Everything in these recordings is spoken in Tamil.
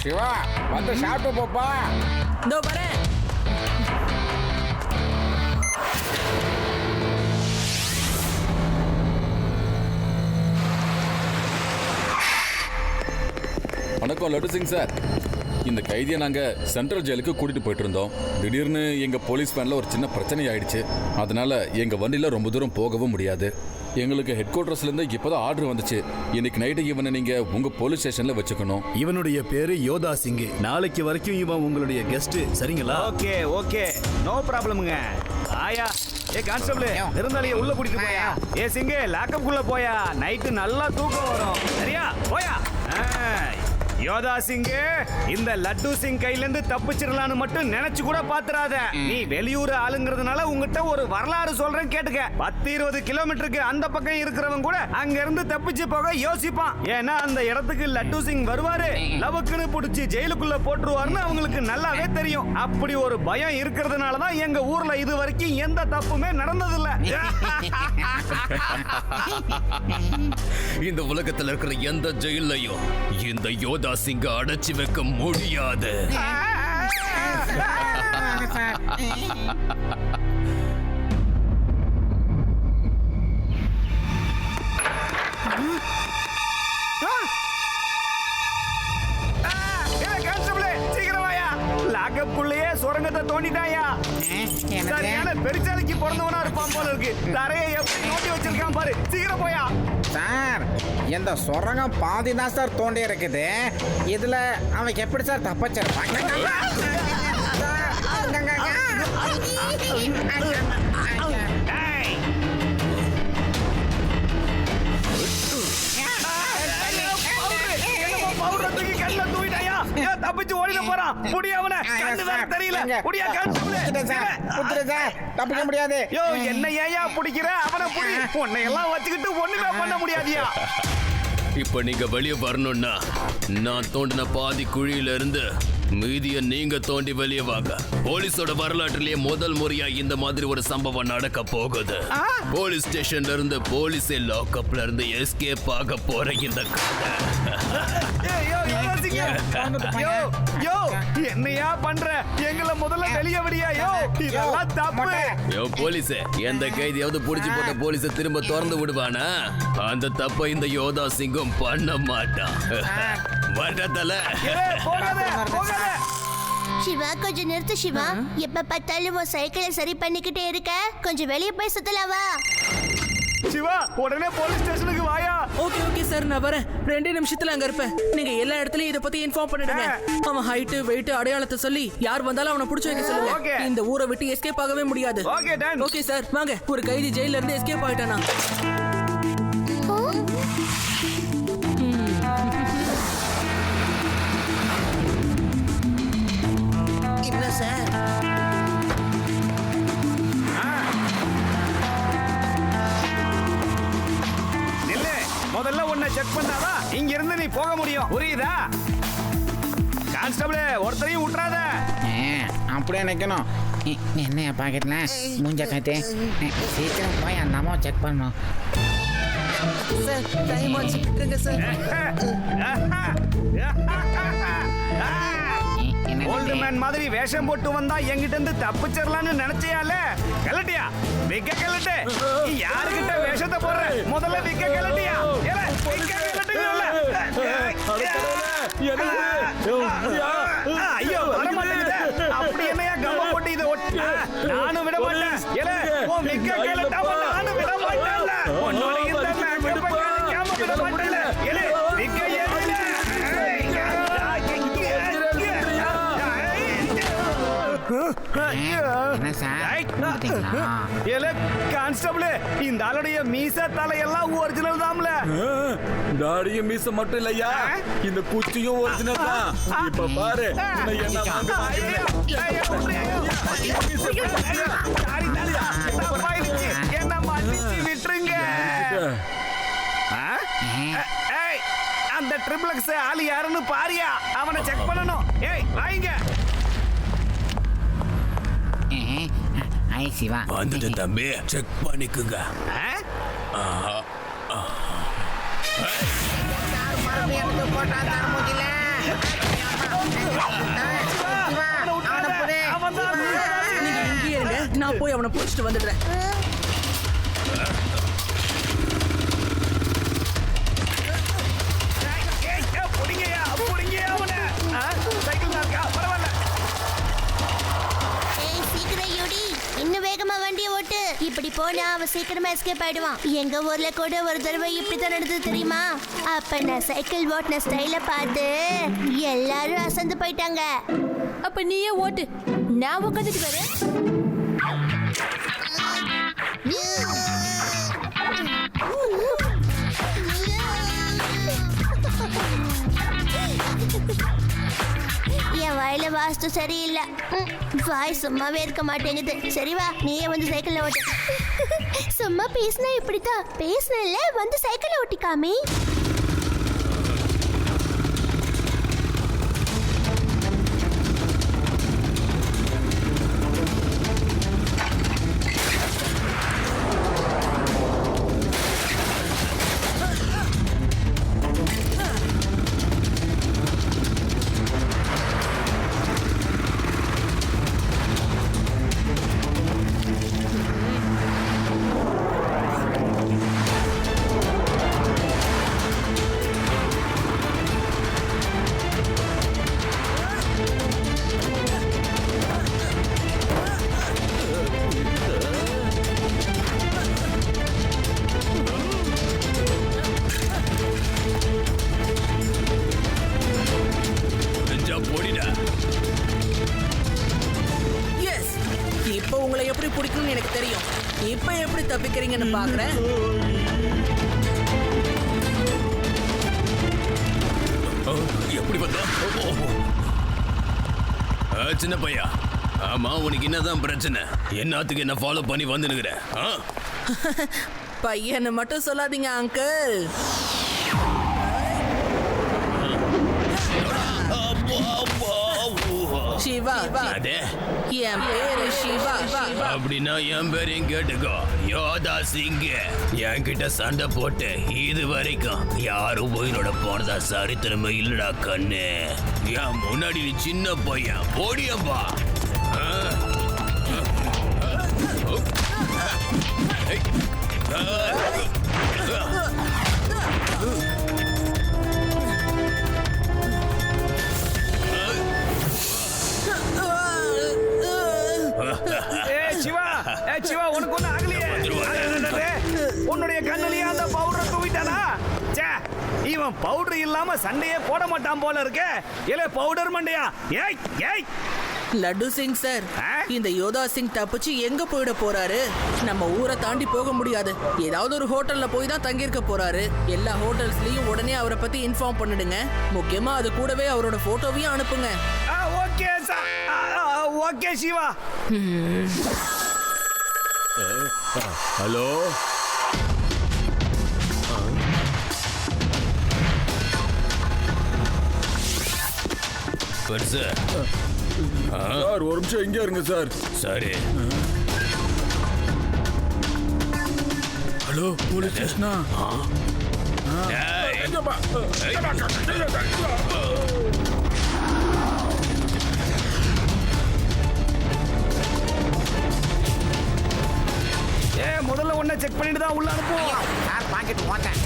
சிவா வந்து சாப்பிட்டு போப்பா. இதோ வரேன். வணக்கம் லட்டு சிங் சார். இந்த கைதியை நாங்கள் சென்ட்ரல் ஜெயிலுக்கு கூட்டிட்டு போயிட்டு இருந்தோம். திடீர்னு எங்கள் போலீஸ் வேனில் ஒரு சின்ன பிரச்சனை ஆயிடுச்சு. அதனால எங்கள் வண்டியில் ரொம்ப தூரம் போகவும் முடியாது. எங்களுக்கு ஹெட் குவார்ட்டர்ஸ்லேருந்து இப்போதான் ஆர்டர் வந்துச்சு. இன்னைக்கு நைட்டு இவனை நீங்கள் உங்கள் போலீஸ் ஸ்டேஷனில் வச்சுக்கணும். இவனுடைய பேரு யோதா சிங். நாளைக்கு வரைக்கும் இவன் உங்களுடைய கெஸ்ட், சரிங்களா? ஓகே ஓகே, நோ ப்ராப்ளம்ங்க. ஆயா ஏ கான்ஸ்டபிள், விருந்தாளிய உள்ள கூட்டிட்டு போயா. ஏ சிங்கே, லாக்கப் குள்ள போயா. நைட்டு நல்லா தூக்கம் வரும். சரியா? போயா. யோதா சிங், இந்த லட்டு சிங் கையில இருந்து தப்பிச்சிடலான்னு மட்டும் நினைச்சு கூட பாத்துறாத. நீ வெளியூர் ஆளுங்கிறதுனால உங்ககிட்ட ஒரு வரலாறு சொல்றேன் கேட்டுக்க. 10-20 கிலோமீட்டருக்கு அந்த பக்கம் இருக்கிறவங்க கூட அங்க இருந்து தப்பிச்சு போக யோசிப்பான். ஏன்னா அந்த இடத்துக்கு லட்டு சிங் வருவாரு, லவக்குன்னு புடிச்சு ஜெயிலுக்குள்ள போட்டுருவாருன்னு அவங்களுக்கு நல்லாவே தெரியும். அப்படி ஒரு பயம் இருக்கிறதுனாலதான் எங்க ஊர்ல இது வரைக்கும் எந்த தப்புமே நடந்ததில்ல. இந்த உலகத்துல இருக்கிற எந்த ஜெயிலையும் இந்த யோதா சிங்க அடைச்சு வைக்க முடியாது. லாக்கப்புள்ளேயே சுரங்கத்தை தோண்டிட்டாயா. சரியான பெருச்சாலைக்கு பிறந்தவனா இருப்பான் போல இருக்கு. தரையை எப்படி நோண்டி வச்சிருக்கான் பாரு. சீக்கிரம் போயா. சார் இந்த சுரங்கம் பாதி தான் சார் தோண்டி இருக்குது. இதுல அவன் எப்படி சார் தப்பிச்சிருப்பான்? தப்பிச்சு ஓடில போறான். முடியாவன கண்ணு வேற தெரியல. முடியா தப்பிக்க முடியாது. யோ என்ன ஏயா பிடிக்கிற? அவனை புடி. உன்னை எல்லாம் வச்சுக்கிட்டு ஒண்ணுமே பண்ண முடியாதியா. இப்ப நீங்க வெளியே வரணும்னா நான் தோண்டின பாதி குழியில இருந்து மீதிய நீங்க தோண்டி வெளியே வாங்க. போலீஸோட வரலாற்றிலேயே முதல் முறையா இந்த மாதிரி ஒரு சம்பவம் நடக்க போகுது. போலீஸ் ஸ்டேஷன்ல இருந்து போலீஸே லாக்அப்ல இருந்து எஸ்கேப் ஆக போற இந்த கதை. என்னையா பண்ற? எங்களை முதல்ல வெளியே விடியா. யோ இதெல்லாம் தப்பு. யோ போலீஸே, எந்த கைதியாவது புடிச்சு போட்ட போலீஸை திரும்ப திறந்து விடுவானா? அந்த தப்ப இந்த யோதா சிங்கம் பண்ண மாட்டான். வட்டத்தல சிவா, கொஞ்சம் நிறுத்து சிவா. எப்ப பார்த்தாலும் உன் சைக்கிளை சரி பண்ணிக்கிட்டே இருக்க. கொஞ்சம் வெளியே போய் சுத்தலாவா? சிவா, உடனே போலீஸ் ஸ்டேஷனுக்கு வாயா. ஓகே ஓகே சார், நான் வரேன். 2 நிமிஷத்துல அங்க இருப்பேன். நீங்க எல்லா இடத்துலயும் இத பத்தி இன்ஃபார்ம் பண்ணிடுங்க. அவன் ஹைட், வெயிட், அடையாளத்தை சொல்லி யார் வந்தாலும் அவனை புடிச்சு வைக்க சொல்லுங்க. இந்த ஊரை விட்டு எஸ்கேப் ஆகவே முடியாது. Okay done. ஓகே சார், வாங்க. ஒரு கைதி ஜெயில இருந்து எஸ்கேப் ஆயிட்டானா? என்ன சார்? முதல்ல உன்னை செக் பண்ணாதான் இங்க இருந்து நீ போக முடியும். புரியுதா? கான்ஸ்டபிள், ஒருத்தரையும் விட்டுறாத. அப்படியே நிக்கணும். என்ன பாக்கெட்ல மூஞ்ச காத்தே. சீக்கிரம் போய் அந்த அம்மா செக் பண்ணணும். சார் டைம் ஆச்சு, விட்டுருங்க சார். ஓல்டு மேன் மாதிரி வேஷம் போட்டு வந்தா என்கிட்ட இருந்து தப்பிச்சிடலான்னு நினைச்சியால? கலட்டியா விக்க கலட்டு. யாருக்கிட்ட வேஷத்தை போடுற? முதல்ல விக்க கலட்டியா. ஐயோ வரமாட்டேங்குது. அப்படி என்னையா கம்ப போட்டு இதை நானும் விட மாட்டேன். விக்க கலட்டாம நானும் விட மாட்டேன். உன்னோட இந்த மேக்கப்பை கலக்காம விட மாட்டேன். விக்க கான்ஸ்டபிள், இந்த ஆளுடைய மீச தலையெல்லாம் ஒரிஜினல் தான்ல. தாடியும் மீச மட்டும் இல்லையா, இந்த குச்சியும் ஒரிஜினல் தான். இப்ப பாரு என்ன மன்னிச்சு விட்டுருங்க. அந்த ட்ரிபிள்எக்ஸ் ஆளு யாருன்னு பாரியா. அவனை செக் பண்ணணும். ஏய் வாங்க. ஐ சிவா, வந்துட்டு தம்பி, செக் பண்ணிக்குங்க. மறுபடியும் போட்டா தர முடியல. நீங்க இங்கேயே இருங்க, நான் போய் அவனை பிடிச்சிட்டு வந்துடுறேன். இன்னும் வேகமா வண்டியை ஓட்டு. இப்படி போனா அவன் சீக்கிரமா எஸ்கேப் ஆயிடுவான். எங்க ஊர்ல கூட ஒரு தடவை இப்படித்தான் நடந்தது தெரியுமா? அப்ப நான் சைக்கிள் ஓட்டின ஸ்டைல பார்த்து எல்லாரும் அசந்து போயிட்டாங்க. அப்ப நீயே ஓட்டு, நான் உட்காந்துட்டு வரேன். என் வாயில வாஸ்து சரியில்லை. வாய் சும்மாவே இருக்க மாட்டேங்குது. சரி வா, நீயே வந்து சைக்கிள்ல ஓட்டு. சும்மா பேசினா இப்படித்தான் பேசினல, வந்து சைக்கிள் ஓட்டிக்காமே. இப்ப உங்களை எப்படி பிடிக்கும்னு எனக்கு தெரியும். இப்ப எப்படி தப்பிக்கிறீங்கன்னு பாக்குறேன். எப்படி வந்தா? சின்ன பையா, ஆமா உனக்கு என்னதான் பிரச்சனை? என்னத்துக்கு என்ன ஃபாலோ பண்ணி வந்துனுக்குற? பையனை மட்டும் சொல்லாதீங்க அங்கிள். சிவா, என் பேரு சிவா. அப்படின்னா என் பேரையும் கேட்டுக்கோ, யோதா சிங். என்கிட்ட சண்டை போட்டு இது வரைக்கும் யாரும் உயிரோட போனதா சரித்திரமே இல்லடா கண்ணு. என் முன்னாடி நீ சின்ன பையன், போடியப்பா. சிவா, உனக்கு ஒண்ணு ஆகலையே? உன்னுடைய கண்ணுலயே அந்த பவுடர் தூவிட்டானா? இவன் பவுடர் இல்லாம சண்டையே போட மாட்டான் போல இருக்கு. இல்ல பவுடர் மண்டையா? ஏய் ஏய் லட்டு சிங் சார், இந்த யோதா சிங் தப்பிச்சு எங்க போயிட போறாரு? நம்ம ஊரை தாண்டி போக முடியாது. ஏதாவது ஒரு ஹோட்டல்ல போய் தான் தங்கியிருக்க போறாரு. எல்லா ஹோட்டல்ஸ்லயும் உடனே அவரை பத்தி இன்ஃபார்ம் பண்ணிடுங்க. முக்கியமா அது கூடவே அவரோட போட்டோவையும் அனுப்புங்க. Okay sir, okay Siva. Hello, பெருசு சார் ஒரு நிமிஷம் இங்கே இருங்க சார். சரி. ஹலோ போலீஸ் ஸ்டேஷனா? முதல்ல ஒன்ன செக் பண்ணிட்டு தான் உள்ள அனுப்புவோம். யார் பாக்கெட் ஓட்டேன்?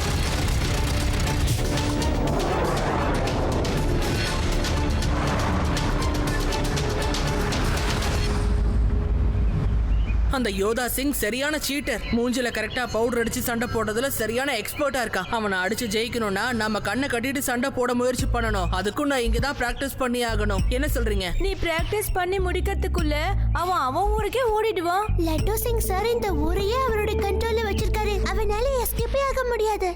அந்த யோதா சிங் சரியான சீட்டர். மூஞ்சில கரெக்டா பவுடர் அடிச்சு சண்டை போடுறதுல சரியான எக்ஸ்பர்ட்டா இருக்கான். அவனை அடிச்சு ஜெயிக்கணும்னா நம்ம கண்ணை கட்டிட்டு சண்டை போட முயற்சி பண்ணணும். அதுக்கும் நான் இங்கதான் பிராக்டிஸ் பண்ணி ஆகணும். என்ன சொல்றீங்க? நீ பிராக்டிஸ் பண்ணி முடிக்கிறதுக்குள்ள அவன் ஊருக்கே ஓடிடுவான். லட்டு சிங் சார் இந்த ஊரையே அவரோட கண்ட்ரோல்ல வச்சிருக்காரு. அவனால எஸ்கேப்பே ஆக முடியாது.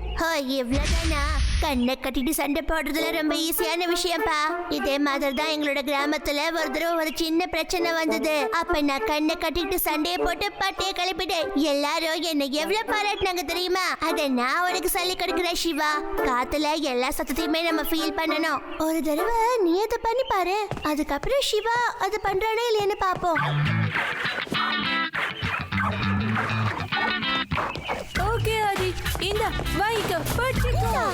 இவ்வளவுதானா? கண்ணை கட்டிட்டு சண்டை போடுறதுல ரொம்ப ஈஸியான விஷயம்ப்பா. இதே மாதிரி தான் எங்களோட கிராமத்துல ஒரு தடவை ஒரு சின்ன பிரச்சனை வந்தது. அப்ப நான் கண்ணை கட்டிட்டு சண்டையை போட்டு பட்டையை கிளப்பிட்டேன். எல்லாரும் என்ன எவ்வளவு பாராட்டினாங்க தெரியுமா? அதை நான் உனக்கு சொல்லி கொடுக்கிறேன் சிவா. காத்துல எல்லா சத்தத்தையுமே நம்ம ஃபீல் பண்ணணும். ஒரு தடவை நீ அதை பண்ணி பாரு. அதுக்கப்புறம் சிவா அது பண்றானே இல்லைன்னு பாப்போம். ஓகே ஆதி, இந்த வாய்க்கு பட்டிக்கோ.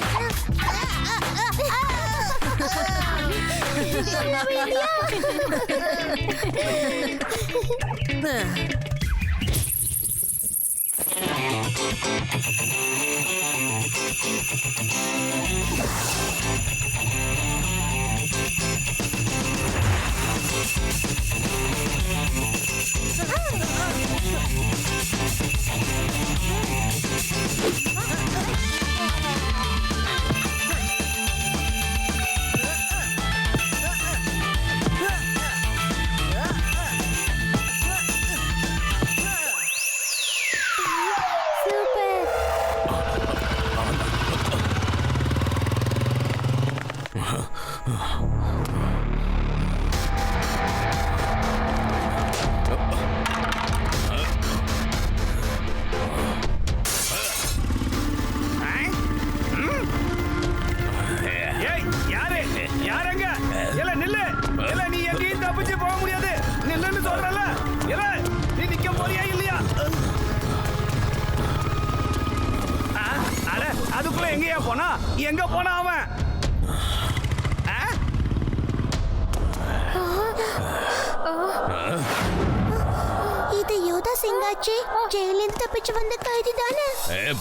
ஏய் யாரு யாரங்க இல்ல நில்லு இல்ல நீ எங்கேயும் தப்பிச்சு போக முடியாது நில்லுன்னு சொல்றல இல்ல நீ நிக்க போறியா இல்லையா அட அதுக்குள்ள எங்கயா போனா எங்க போனா அவன் இது யோதா சிங்காச்சி ஜெயிலிருந்து தப்பிச்சு வந்த கைதி தானே?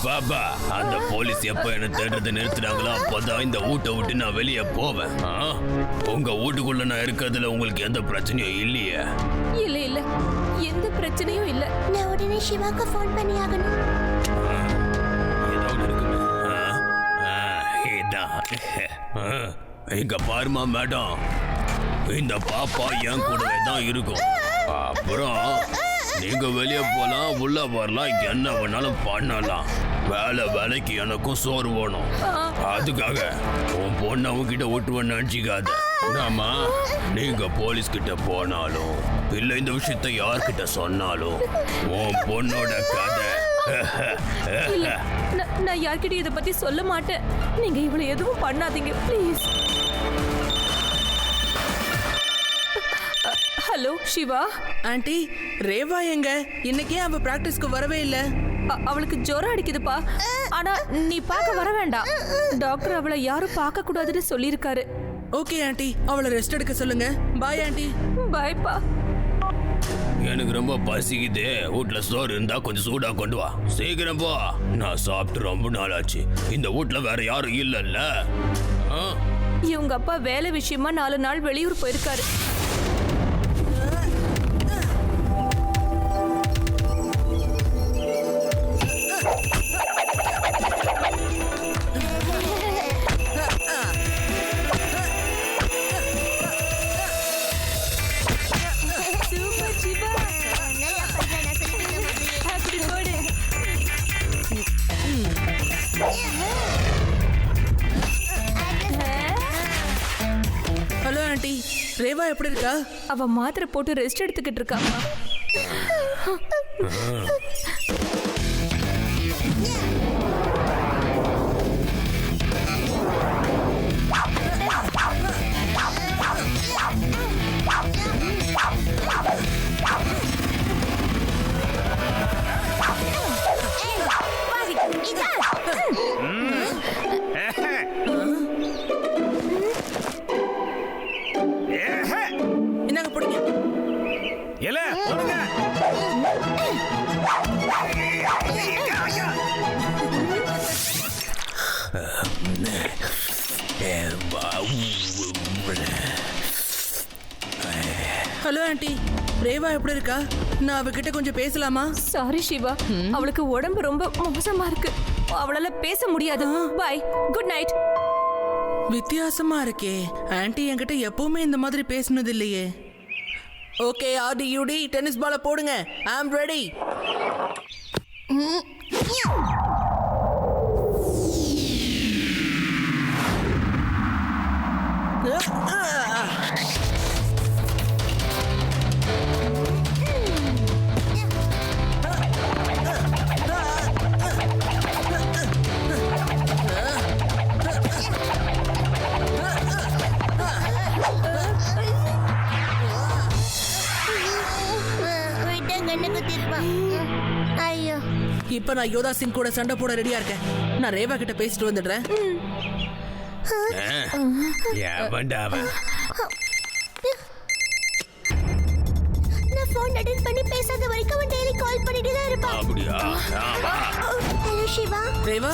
பாபா அந்த போலீஸ் எப்ப என்ன தேடுறது நிறுத்துறாங்களோ அப்பதான் இந்த வீட்டை விட்டு நான் வெளியே போவேன். உங்க வீட்டுக்குள்ள நான் இருக்கிறதுல உங்களுக்கு எந்த பிரச்சனையும் இல்லையே? இல்ல இல்ல எந்த பிரச்சனையும் இல்ல. நான் உடனே சிவாக்கு ஃபோன் பண்ணி ஆகணும். ஏதாவது இருக்குமே. இதான். இங்க பாருமா மேடம், இந்த பாப்பா என் கூடவே தான் இருக்கும். அப்புறம் நீங்க வெளியே போலாம் உள்ள வரலாம் என்ன வேணாலும் பண்ணலாம். வேலைக்கு எனக்கும் சோறு வேணும். அதுக்காக உன் பொண்ணு அவங்கிட்ட விட்டுவன்னு நினைச்சிக்காத. நாம நீங்க போலீஸ் கிட்ட போனாலும் இல்ல இந்த விஷயத்த யார்கிட்ட சொன்னாலும் உன் பொண்ணோட கதை. இல்ல நான் யார்கிட்டயும் இதை பத்தி சொல்ல மாட்டேன். நீங்க இவ்வளவு எதுவும் பண்ணாதீங்க please. Hello Shiva. Aunty Reva எங்க? இன்னைக்கே அவ பிராக்டிஸ்க்கு வரவே இல்ல. அவளுக்கு ஜுரம் அடிக்குதுப்பா. ஆனா நீ பார்க்க வர வேண்டாம். டாக்டர் அவளை யாரும் பார்க்க கூடாதுன்னு சொல்லியிருக்காரு. ஓகே ஆண்டி, அவளை ரெஸ்ட் எடுக்க சொல்லுங்க. Bye aunty. பாய்ப்பா. எனக்கு ரொம்ப பசிக்குது. வீட்டுல சோறு இருந்தா கொஞ்சம் சூடா கொண்டு வா. சீக்கிரம் போ. நான் சாப்பிட்டு ரொம்ப நாள் ஆச்சு. இந்த வீட்டுல வேற யாரும் இல்லல்ல. இவங்க அப்பா வேலை விஷயமா 4 நாள் வெளியூர் போயிருக்காரு. ஹலோ ஆண்டி, ரேவா எப்படி இருக்கா? அவ மாத்திரை போட்டு ரெஸ்ட் எடுத்துக்கிட்டு இருக்காமா. என்னங்க பிடிங்க. இல்ல போடுங்க. ஹலோ ஆண்டி, ரேவா எப்படி இருக்கா? நான் அவகிட்ட கொஞ்சம் பேசலாமா? சாரி சிவா, அவளுக்கு உடம்பு ரொம்ப மோசமா இருக்கு. அவளால பேச முடியாது. பாய், குட் நைட். வித்தியாசமா இருக்கே. ஆண்டி என்கிட்ட எப்பவுமே இந்த மாதிரி பேசினது இல்லையே. ஓகே ஆர்டியூடி, டென்னிஸ் பால போடுங்க. ஐ அம் ரெடி. ஐயோ, இப்ப நான் யோதா சிங் கூட சண்டை போட ரெடியா இருக்கேன். நான் ரேவா கிட்ட பேசிட்டு வந்துடுறேன். ஃபோன் அட்டெண்ட் பண்ணி பேசாத வரைக்கும் அவன் டெய்லி கால் பண்ணிட்டே தான் இருப்பான். அப்படியா? ஹலோ சிவா. ரேவா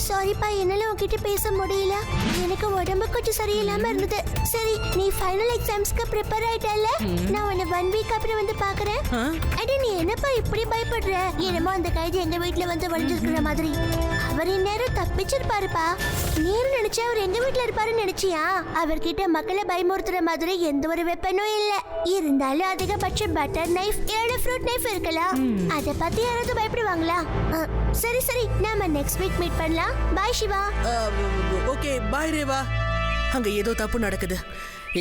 சாரிப்பா, என்னால உன்கிட்ட பேச முடியல. எனக்கு உடம்பு கொஞ்சம் சரியில்லாம இருந்தது. சரி, நீ ஃபைனல் எக்ஸாம்ஸ்க்கு ப்ரிப்பேர் ஆயிட்டல? நான் உன்னை 1 வீக் அப்புறம் வந்து பாக்குறேன். அட நீ என்னப்பா இப்படி பயப்படுற? என்னமோ அந்த கைதி எங்க வீட்ல வந்து வளைஞ்சிருக்கிற மாதிரி. அவர் இந்நேரம் தப்பிச்சிருப்பாருப்பா. நீர் நினைச்சா அவர் எங்க வீட்ல இருப்பாருன்னு நினைச்சியா? அவர்கிட்ட மக்களை பயமுறுத்துற மாதிரி எந்த ஒரு வெப்பனும் இல்ல. இருந்தாலும் அதிகபட்சம் பட்டர் நைஃப் இல்ல ஃப்ரூட் நைஃப் இருக்கலாம். அத பத்தி யாராவது பயப்படுவாங்களா? சரி சரி, நாம நெக்ஸ்ட் வீக் மீட் பண்ணலாம். Bye Siva. Okay bye Reva. அங்க ஏதோ தப்பு நடக்குது.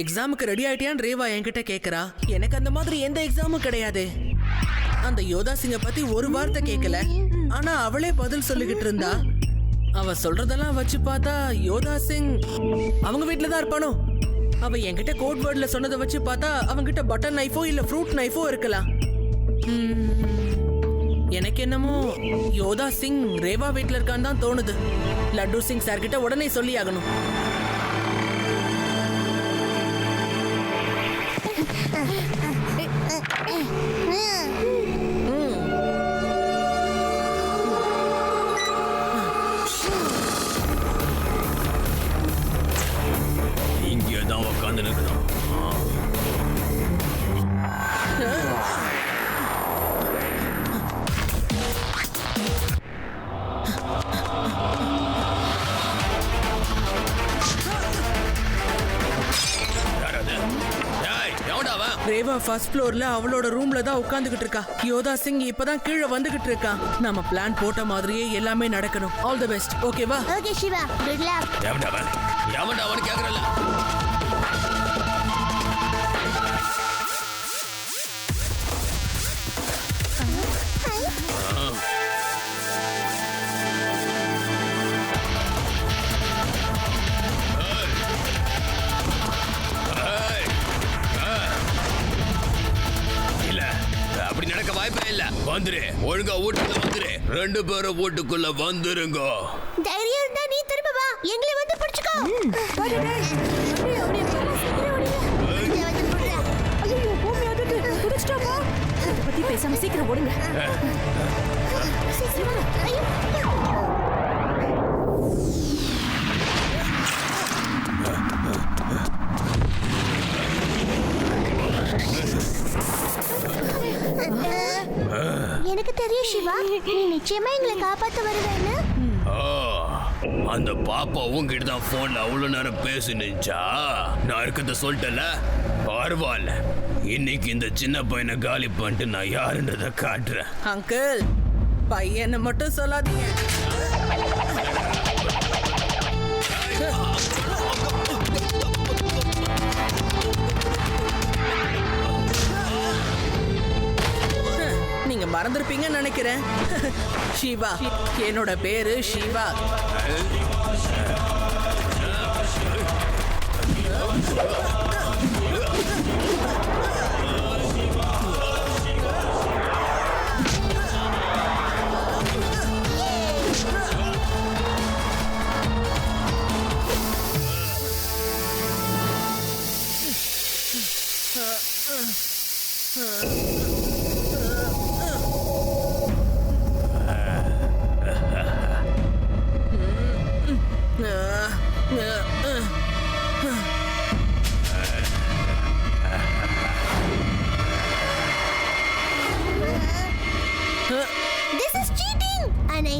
எக்ஸாமுக்கு ரெடி ஆயிட்டியான்னு ரேவா என்கிட்ட கேக்குறா. எனக்கு அந்த மாதிரி எந்த எக்ஸாமும் கிடையாது. அந்த யோதா சிங்க பத்தி ஒரு வார்த்தை கேட்கல. ஆனா அவளே பதில் சொல்லிக்கிட்டு இருந்தா. அவ சொல்றதெல்லாம் வச்சு பார்த்தா யோதா சிங் அவங்க வீட்ல தான் இருப்பானோ. அவ என்கிட்ட கோட் வேர்ட்ல சொன்னதை வச்சு பார்த்தா அவங்கிட்ட பட்டர் நைஃபோ இல்ல ஃப்ரூட் நைஃபோ இருக்கலாம். எனக்கு என்னமோ யோதா சிங் ரேவா வீட்ல இருக்கான்னு தான் தோணுது. லட்டு சிங் சார் கிட்ட உடனே சொல்லி ஆகணும். இங்கே தான் உட்காந்து நிற்கணும். ரேவா ஃபர்ஸ்ட் ஃப்ளோர்ல அவளோட ரூம்ல தான் உட்கார்ந்துகிட்டு இருக்கா. யோதா சிங் இப்பதான் கீழே வந்துகிட்டு இருக்கா. நம்ம பிளான் போட்ட மாதிரியே எல்லாமே நடக்கணும். All the best. ஓகேவா? Okay Siva, good luck. எவன்டா அவன் கேக்குறல? அப்படி நடக்க வாய்ப்பே இல்ல. வந்துரு, ஒழுங்கா வீட்டுக்குள்ள வந்துரு. 2 பேரும் வீட்டுக்குள்ள வந்துருங்க. தைரியம் இருந்தா நீ திரும்ப வா, எங்களை வந்து பிடிச்சுக்கோ. பத்தி பேசாம சீக்கிரம் ஓடுங்க. எனக்கு தெரியும் சிவா, நீ நிச்சயமா எங்களை காப்பாத்த வருவேன்னு. அந்த பாப்பா உங்ககிட்ட தான் போன்ல அவ்வளவு நேரம் பேசினுச்சா? நான் இருக்கிறத சொல்லிட்டல. பரவாயில்ல, இன்னைக்கு இந்த சின்ன பையனை காலி பண்ணிட்டு நான் யாருன்றத காட்டுறேன். அங்கிள், பையனை மட்டும் சொல்லாதீங்க. நீங்க மறந்துருப்பீங்கன்னு நினைக்கிறேன். சிவா, என்னோட பேரு சிவா.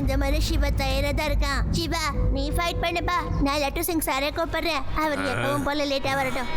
இந்த மாதிரி சிவா தயாரா தான் இருக்கான். சிவா, நீ ஃபைட் பண்ணுப்பா. நான் லட்டு சிங் சாரை கூப்பிடுறேன். அவர் எப்பவும் போல லேட்டா வரட்டும்.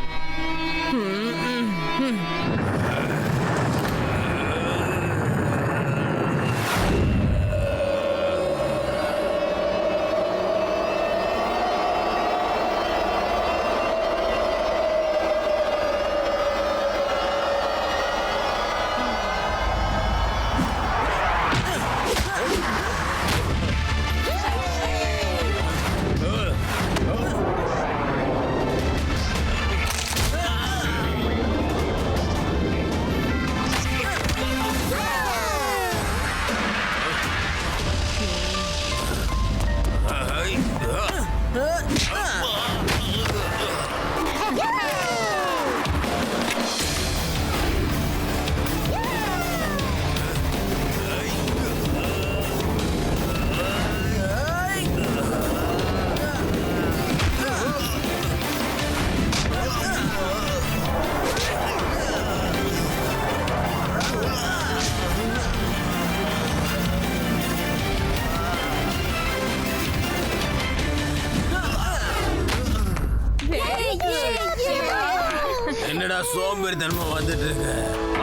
என்னடா சோம்பேறித்தனமா வந்துட்டு இருக்க?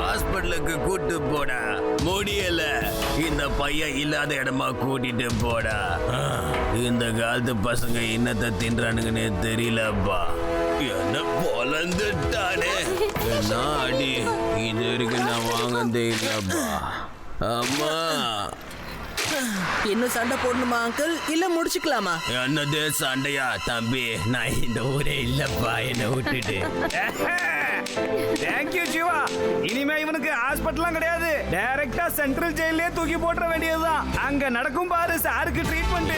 ஹாஸ்பிட்டலுக்கு கூட்டு போடா. முடியல, இந்த பையன் இல்லாத இடமா கூட்டிட்டு போடா. இந்த காலத்து பசங்க என்னத்தை தின்றானுங்கன்னே தெரியலப்பா. என்ன பொலந்துட்டானே. என்ன அடி இது வரைக்கும் நான் வாங்கந்தே இல்லப்பா. அம்மா, இன்னும் சண்டை போடணுமா அங்கிள் இல்ல முடிச்சுக்கலாமா? என்னது சண்டையா? தம்பி, நான் இந்த ஊரே இல்லப்பா, என்னை விட்டுட்டு. தேங்க்யூ ஜீவா. இனிமே இவனுக்கு ஹாஸ்பிட்டல்லாம் கிடையாது, டைரக்டா சென்ட்ரல் ஜெயிலே தூக்கி போட்டுற வேண்டியதுதான். அங்க நடக்கும் பாரு சாருக்கு ட்ரீட்மெண்ட்.